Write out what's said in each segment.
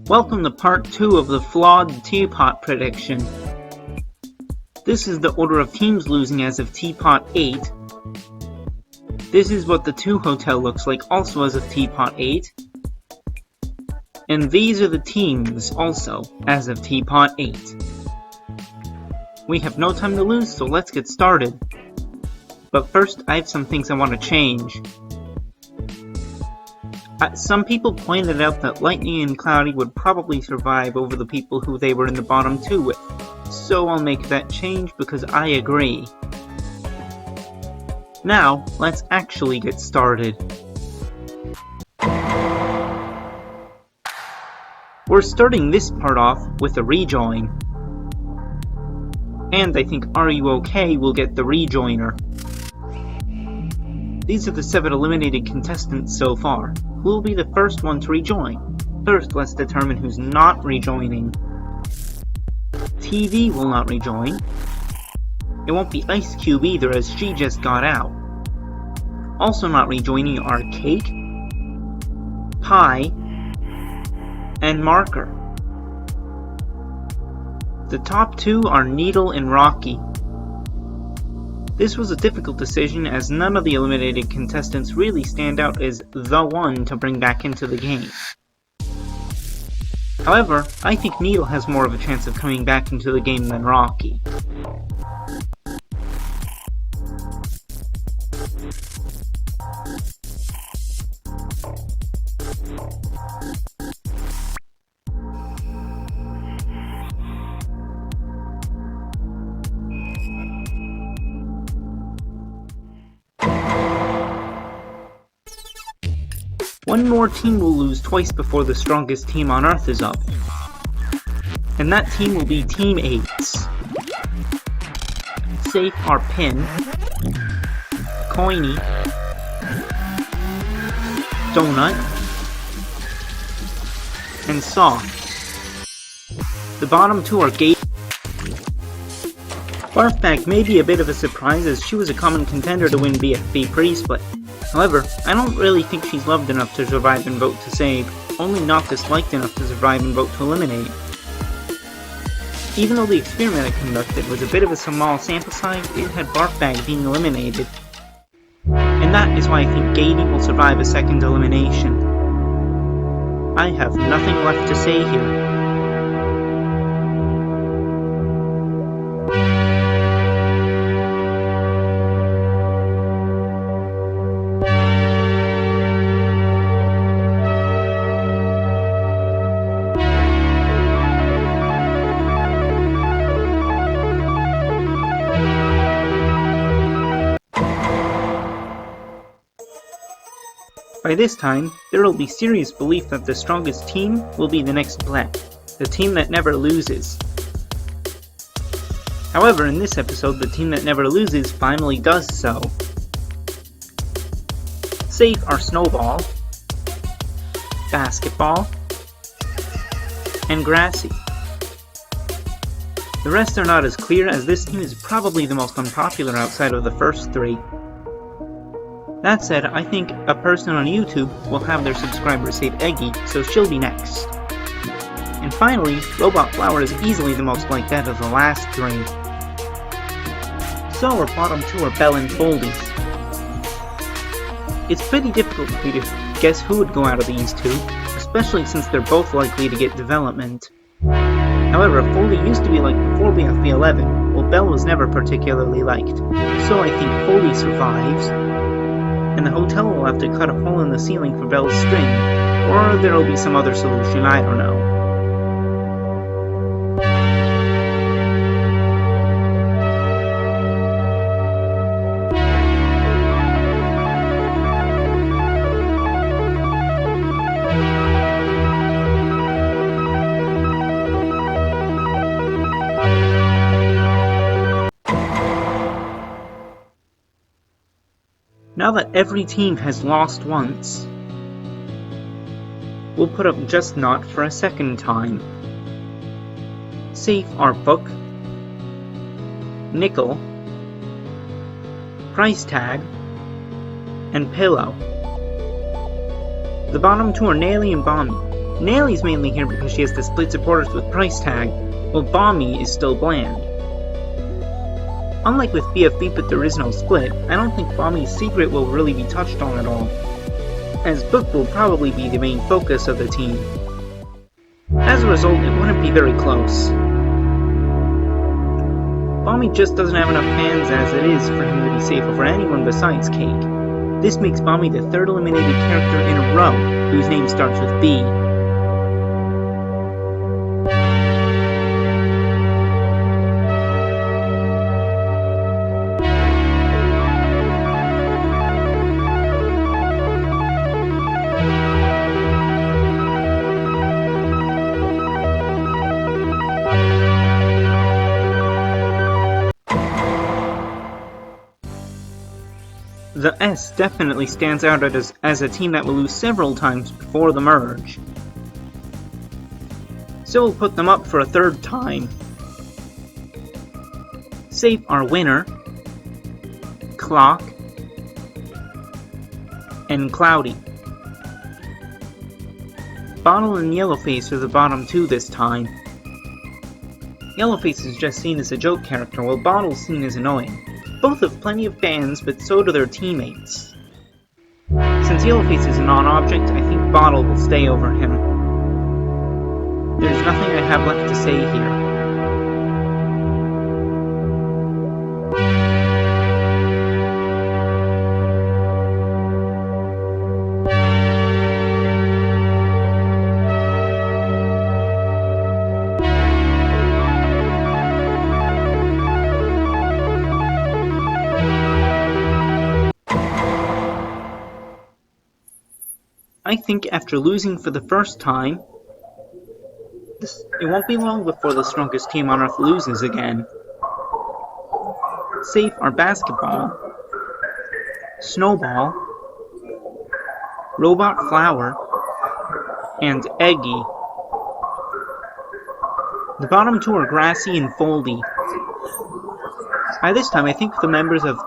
Welcome to part 2 of the Flawed TPOT Prediction. This is the order of teams losing as of TPOT 8. This is what the 2 hotel looks like also as of TPOT 8. And these are the teams also as of TPOT 8. We have no time to lose, so let's get started. But first, I have some things I want to change. Some people pointed out that Lightning and Cloudy would probably survive over the people who they were in the bottom 2 with, so I'll make that change because I agree. Now, let's actually get started. We're starting this part off with a rejoin. And I think Are You OK will get the rejoiner. These are the 7 eliminated contestants so far. Who will be the first one to rejoin? First, let's determine who's not rejoining. TV will not rejoin. It won't be Ice Cube either, as she just got out. Also not rejoining are Cake, Pie, and Marker. The top 2 are Needle and Rocky. This was a difficult decision as none of the eliminated contestants really stand out as the one to bring back into the game. However, I think Needle has more of a chance of coming back into the game than Rocky. One more team will lose twice before the strongest team on Earth is up. And that team will be Team 8's. Safe are Pin, Coiny, Donut, and Soft. The bottom 2 are Gate. Barfbag may be a bit of a surprise as she was a common contender to win BFB pre-split. However, I don't really think she's loved enough to survive and vote to save, only not disliked enough to survive and vote to eliminate. Even though the experiment I conducted was a bit of a small sample size, it had Barfbag being eliminated. And that is why I think Gatey will survive a second elimination. I have nothing left to say here. By this time, there will be serious belief that the strongest team will be the next black, the team that never loses. However, in this episode, the team that never loses finally does so. Safe are Snowball, Basketball, and Grassy. The rest are not as clear as this team is probably the most unpopular outside of the first 3. That said, I think a person on YouTube will have their subscriber save Eggy, so she'll be next. And finally, Robot Flower is easily the most liked out of the last 3. So our bottom 2 are Belle and Foldies. It's pretty difficult for me to guess who would go out of these 2, especially since they're both likely to get development. However, Foldy used to be liked before BFB 11, while Belle was never particularly liked, so I think Foldy survives. And the hotel will have to cut a hole in the ceiling for Belle's string, or there will be some other solution, I don't know. Now that every team has lost once, we'll put up Just Not for a second time. Safe are Book, Nickel, Price Tag, and Pillow. The bottom 2 are Naily and Bomby. Nelly's mainly here because she has to split supporters with Price Tag, while Bommy is still bland. Unlike with BFB, but there is no split, I don't think Bommy's secret will really be touched on at all, as Book will probably be the main focus of the team. As a result, it wouldn't be very close. Bommy just doesn't have enough fans as it is for him to be safe over anyone besides Cake. This makes Bommy the third eliminated character in a row whose name starts with B. The S definitely stands out as a team that will lose several times before the merge. So we'll put them up for a third time. Safe are Winner, Clock, and Cloudy. Bottle and Yellowface are the bottom two this time. Yellowface is just seen as a joke character, while Bottle's seen as annoying. Both have plenty of fans, but so do their teammates. Since Yellowface is a non-object, I think Bottle will stay over him. There's nothing I have left to say here. I think after losing for the first time, it won't be long before the strongest team on Earth loses again. Safe are Basketball, Snowball, Robot Flower, and Eggy. The bottom two are Grassy and Foldy. By this time, I think the members of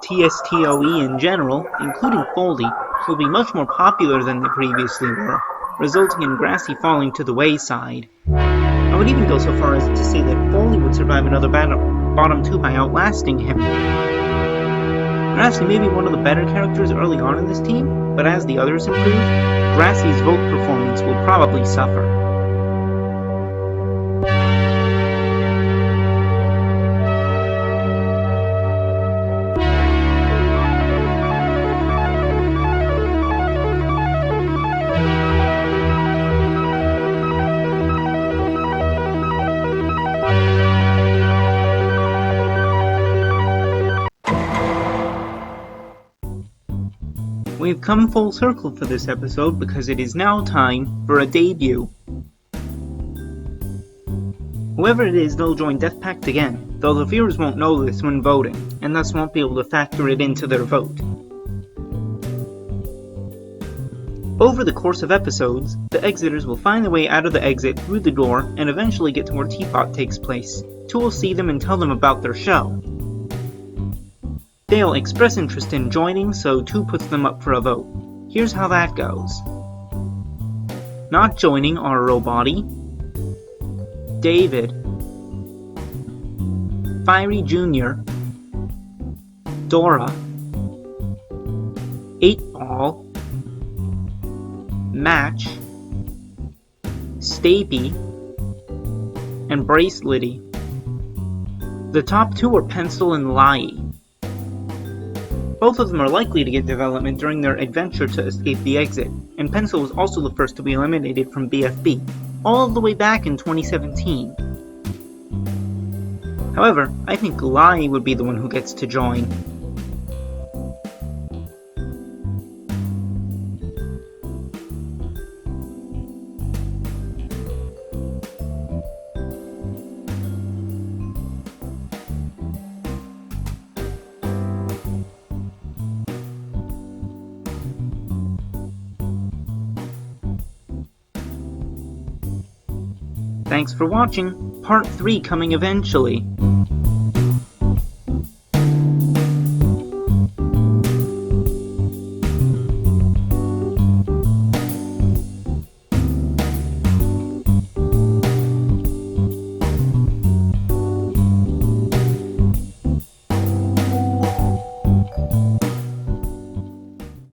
TSTOE in general, including Foldy, will be much more popular than they previously were, resulting in Grassy falling to the wayside. I would even go so far as to say that Foldy would survive another bottom two by outlasting him. Grassy may be one of the better characters early on in this team, but as the others improve, Grassy's vote performance will probably suffer. We've come full circle for this episode because it is now time for a debut. Whoever it is, they'll join Death Pact again, though the viewers won't know this when voting, and thus won't be able to factor it into their vote. Over the course of episodes, the exiters will find their way out of the exit through the door and eventually get to where Teapot takes place. Two will see them and tell them about their show. They'll express interest in joining, so 2 puts them up for a vote. Here's how that goes. Not joining are Robotty, David, Fiery Jr., Dora, 8-Ball, Match, Stapy, and Bracelety. The top 2 are Pencil and Lai. Both of them are likely to get development during their adventure to escape the exit, and Pencil was also the first to be eliminated from BFB, all the way back in 2017. However, I think Lai would be the one who gets to join. Thanks for watching, part 3 coming eventually.